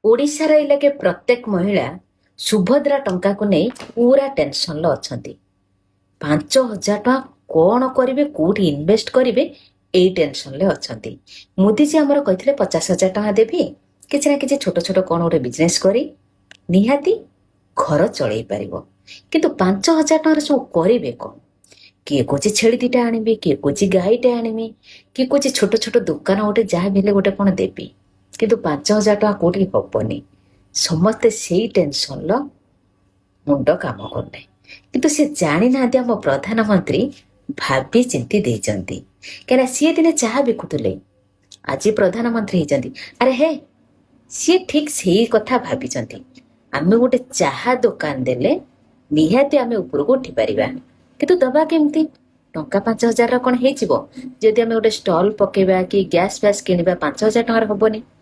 ओडिशार इलाके प्रत्येक महिला सुभद्रा टंका को नहीं पूरा टेंशन लो अछंती। 5,000 टका कौन करेंगे कौटी इन्वेस्ट करेंगे यही टेंशन ले अछंती। मोदी जी आमर कहते 50,000 टका देवी किसी ना कि छोट छोट कौन गोटे बिजनेस करी निहाती घर चल पारिबो। किंतु 5,000 टका सब करेंगे कौन? किए कौच छेली दीटा आनबी, किए कौच गाईटे आनबी, किए कौच छोट छोट दुकान गोटे जहाँ भी गोटे कौन देवी, किंतु 5,000 टका कौटी हबनी। समस्ते से टेंशन लो मुंड काम करने किंतु से जानी ना आम प्रधानमंत्री भाभी चिंती देइचंती। कहना सी दिने चाह बिकुले आज प्रधानमंत्री होती। अरे हे सी ठीक से कथा भाभी आम गोटे चाह दुकान देले निहाती आम उपरको उठी पारिबा। किंतु दबा केमती टंका 5,000 कौन हो जदि आम गोटे स्टल पकेबा कि गैस फैस किणवा 5,000 टकर हबनी।